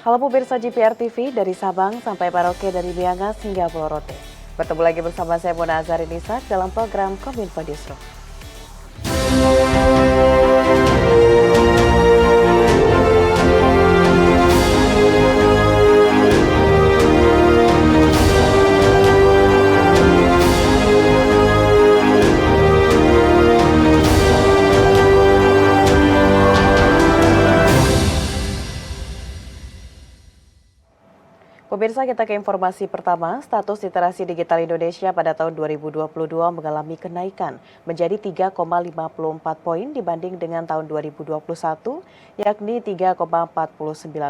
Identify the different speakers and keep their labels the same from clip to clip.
Speaker 1: Halo pemirsa GPR TV, dari Sabang sampai Merauke, dari Miangas hingga Pulau Rote. Bertemu lagi bersama saya Mona Azarinisa dalam program Kominfo Newsroom. Pemirsa, kita ke informasi pertama. Status literasi digital Indonesia pada tahun 2022 mengalami kenaikan menjadi 3,54 poin dibanding dengan tahun 2021, yakni 3,49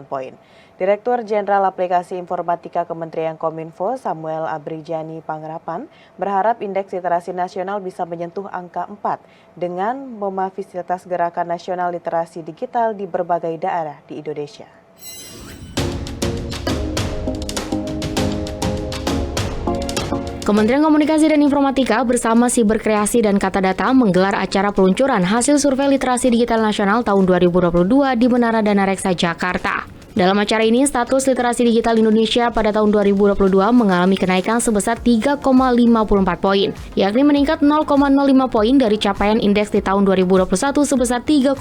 Speaker 1: poin. Direktur Jenderal Aplikasi Informatika Kementerian Kominfo Samuel Abrijani Pangharapan berharap indeks literasi nasional bisa menyentuh angka 4 dengan memfasilitasi gerakan nasional literasi digital di berbagai daerah di Indonesia.
Speaker 2: Kementerian Komunikasi dan Informatika bersama Siberkreasi dan Kata Data menggelar acara peluncuran hasil survei literasi digital nasional tahun 2022 di Menara Dana Reksa, Jakarta. Dalam acara ini, status literasi digital Indonesia pada tahun 2022 mengalami kenaikan sebesar 3,54 poin, yakni meningkat 0,05 poin dari capaian indeks di tahun 2021 sebesar 3,49.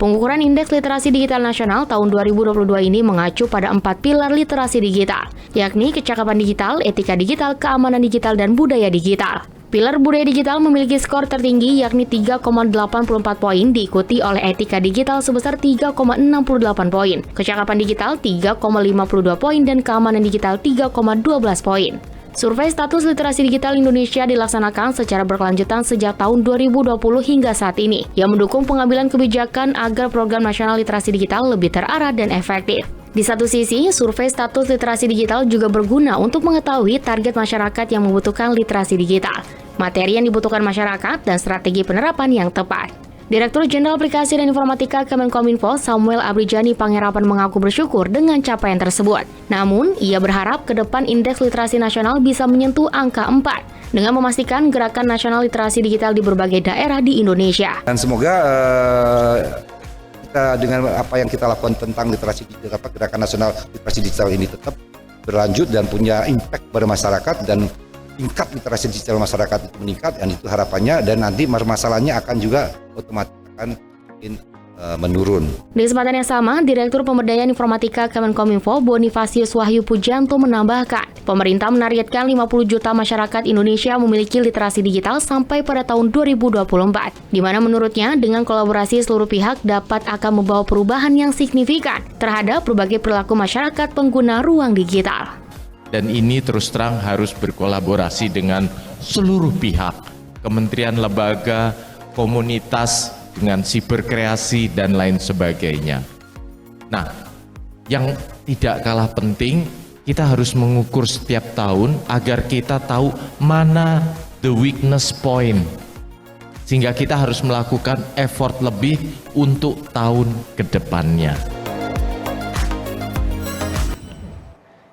Speaker 2: Pengukuran indeks literasi digital nasional tahun 2022 ini mengacu pada 4 pilar literasi digital, yakni kecakapan digital, etika digital, keamanan digital, dan budaya digital. Pilar budaya digital memiliki skor tertinggi yakni 3,84 poin, diikuti oleh etika digital sebesar 3,68 poin, kecakapan digital 3,52 poin, dan keamanan digital 3,12 poin. Survei status literasi digital Indonesia dilaksanakan secara berkelanjutan sejak tahun 2020 hingga saat ini, yang mendukung pengambilan kebijakan agar program nasional literasi digital lebih terarah dan efektif. Di satu sisi, survei status literasi digital juga berguna untuk mengetahui target masyarakat yang membutuhkan literasi digital, materi yang dibutuhkan masyarakat, dan strategi penerapan yang tepat. Direktur Jenderal Aplikasi dan Informatika Kemenkominfo Samuel Abrijani Pangharapan mengaku bersyukur dengan capaian tersebut. Namun, ia berharap ke depan indeks literasi nasional bisa menyentuh angka 4 dengan memastikan gerakan nasional literasi digital di berbagai daerah di Indonesia.
Speaker 3: Dan semoga kita dengan apa yang kita lakukan tentang literasi digital, gerakan nasional literasi digital ini tetap berlanjut dan punya impact pada masyarakat, dan tingkat literasi digital masyarakat itu meningkat, dan itu harapannya, dan nanti masalahnya akan juga otomatis akan menurun.
Speaker 2: Di kesempatan yang sama, Direktur Pemberdayaan Informatika Kemenkominfo Bonifasius Wahyu Pujanto menambahkan, pemerintah menargetkan 50 juta masyarakat Indonesia memiliki literasi digital sampai pada tahun 2024, di mana menurutnya dengan kolaborasi seluruh pihak dapat akan membawa perubahan yang signifikan terhadap berbagai perilaku masyarakat pengguna ruang digital.
Speaker 4: Dan ini terus terang harus berkolaborasi dengan seluruh pihak, kementerian, lembaga, komunitas, dengan siberkreasi dan lain sebagainya. Nah, yang tidak kalah penting, kita harus mengukur setiap tahun agar kita tahu mana the weakness point, sehingga kita harus melakukan effort lebih untuk tahun ke depannya.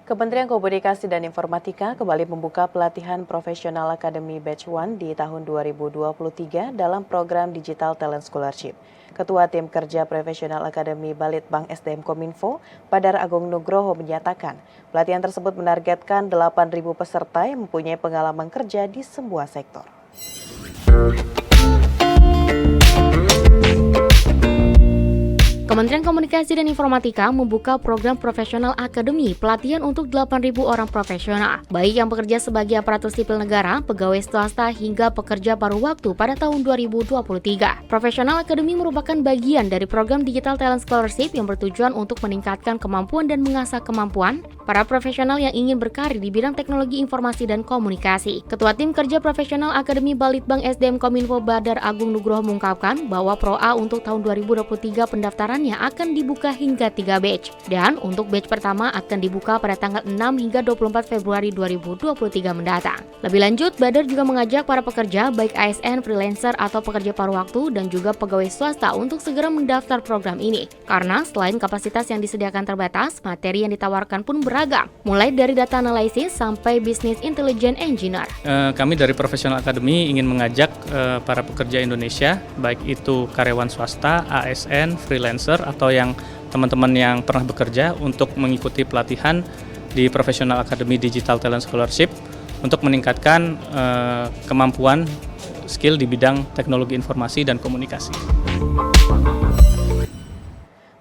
Speaker 1: Kementerian Komunikasi dan Informatika kembali membuka pelatihan profesional Academy Batch 1 di tahun 2023 dalam program Digital Talent Scholarship. Ketua Tim Kerja Profesional Academy Balitbang SDM Kominfo, Padar Agung Nugroho menyatakan, pelatihan tersebut menargetkan 8.000 peserta yang mempunyai pengalaman kerja di semua sektor.
Speaker 2: Kementerian Komunikasi dan Informatika membuka program Profesional Academy, pelatihan untuk 8.000 orang profesional, baik yang bekerja sebagai aparatur sipil negara, pegawai swasta, hingga pekerja paruh waktu pada tahun 2023. Profesional Academy merupakan bagian dari program Digital Talent Scholarship yang bertujuan untuk meningkatkan kemampuan dan mengasah kemampuan para profesional yang ingin berkarir di bidang teknologi informasi dan komunikasi. Ketua Tim Kerja Profesional Academy Balitbang SDM Kominfo Badar Agung Nugroho mengungkapkan bahwa Pro A untuk tahun 2023 pendaftaran akan dibuka hingga 3 batch, dan untuk batch pertama akan dibuka pada tanggal 6 hingga 24 Februari 2023 mendatang. Lebih lanjut, Badar juga mengajak para pekerja baik ASN, freelancer, atau pekerja paruh waktu dan juga pegawai swasta untuk segera mendaftar program ini. Karena selain kapasitas yang disediakan terbatas, materi yang ditawarkan pun beragam, mulai dari data analisis sampai business intelligence engineer.
Speaker 5: Kami dari Professional Academy ingin mengajak para pekerja Indonesia, baik itu karyawan swasta, ASN, freelancer, atau yang teman-teman yang pernah bekerja untuk mengikuti pelatihan di Professional Academy Digital Talent Scholarship untuk meningkatkan kemampuan skill di bidang teknologi informasi dan komunikasi.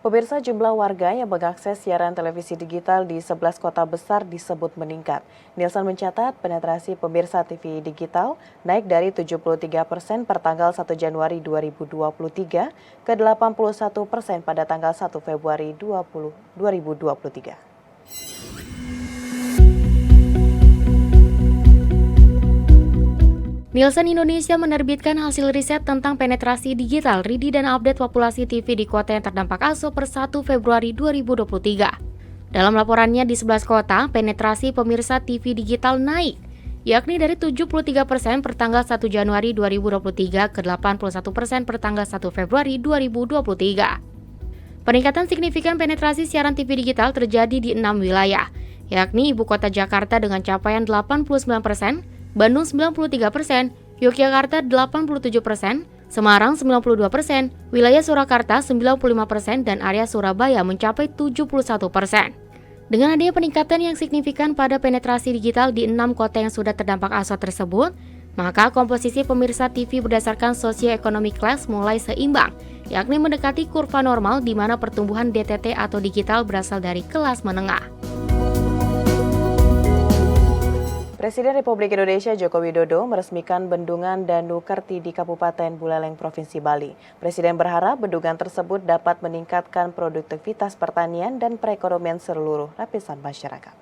Speaker 1: Pemirsa, jumlah warga yang mengakses siaran televisi digital di 11 kota besar disebut meningkat. Nielsen mencatat penetrasi pemirsa TV digital naik dari 73% per tanggal 1 Januari 2023 ke 81% pada tanggal 1 Februari 2023.
Speaker 2: Nielsen Indonesia menerbitkan hasil riset tentang penetrasi digital, RIDI, dan update populasi TV di kota yang terdampak ASO per 1 Februari 2023. Dalam laporannya di 11 kota, penetrasi pemirsa TV digital naik, yakni dari 73% per tanggal 1 Januari 2023 ke 81% per tanggal 1 Februari 2023. Peningkatan signifikan penetrasi siaran TV digital terjadi di 6 wilayah, yakni Ibu Kota Jakarta dengan capaian 89%, Bandung 93%, Yogyakarta 87%, Semarang 92%, wilayah Surakarta 95%, dan area Surabaya mencapai 71%. Dengan adanya peningkatan yang signifikan pada penetrasi digital di 6 kota yang sudah terdampak ASO tersebut, maka komposisi pemirsa TV berdasarkan socio-economic class mulai seimbang, yakni mendekati kurva normal di mana pertumbuhan DTT atau digital berasal dari kelas menengah.
Speaker 1: Presiden Republik Indonesia Joko Widodo meresmikan bendungan Danu Kerti di Kabupaten Buleleng, Provinsi Bali. Presiden berharap bendungan tersebut dapat meningkatkan produktivitas pertanian dan perekonomian seluruh lapisan masyarakat.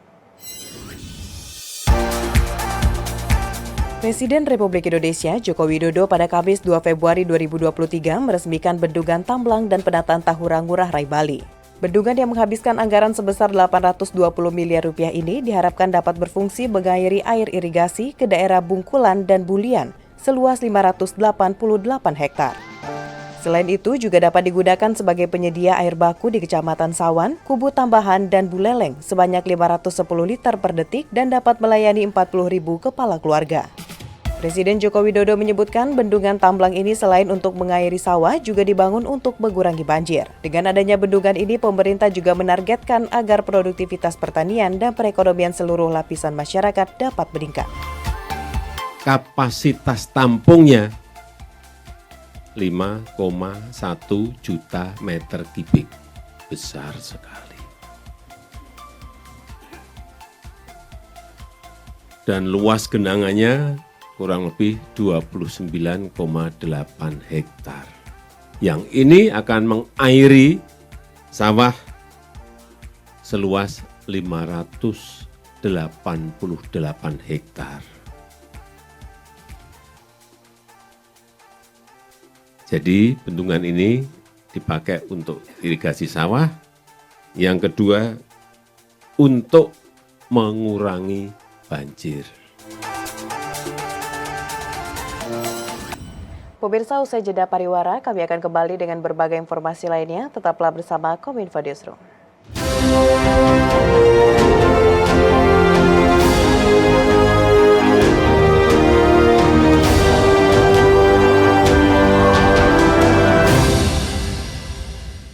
Speaker 1: Presiden Republik Indonesia Joko Widodo pada Kamis 2 Februari 2023 meresmikan bendungan Tamblang dan penataan Tahura Ngurah Rai Bali. Bendungan yang menghabiskan anggaran sebesar 820 miliar rupiah ini diharapkan dapat berfungsi mengairi air irigasi ke daerah Bungkulan dan Bulian seluas 588 hektar. Selain itu juga dapat digunakan sebagai penyedia air baku di Kecamatan Sawan, Kubu Tambahan, dan Buleleng sebanyak 510 liter per detik dan dapat melayani 40.000 kepala keluarga. Presiden Joko Widodo menyebutkan bendungan Tamblang ini selain untuk mengairi sawah juga dibangun untuk mengurangi banjir. Dengan adanya bendungan ini, pemerintah juga menargetkan agar produktivitas pertanian dan perekonomian seluruh lapisan masyarakat dapat meningkat.
Speaker 6: Kapasitas tampungnya 5,1 juta meter kubik. Besar sekali. Dan luas genangannya kurang lebih 29,8 hektar. Yang ini akan mengairi sawah seluas 588 hektar. Jadi bendungan ini dipakai untuk irigasi sawah. Yang kedua, untuk mengurangi banjir.
Speaker 1: Pemirsa, usai jeda pariwara, kami akan kembali dengan berbagai informasi lainnya. Tetaplah bersama Kominfo Newsroom.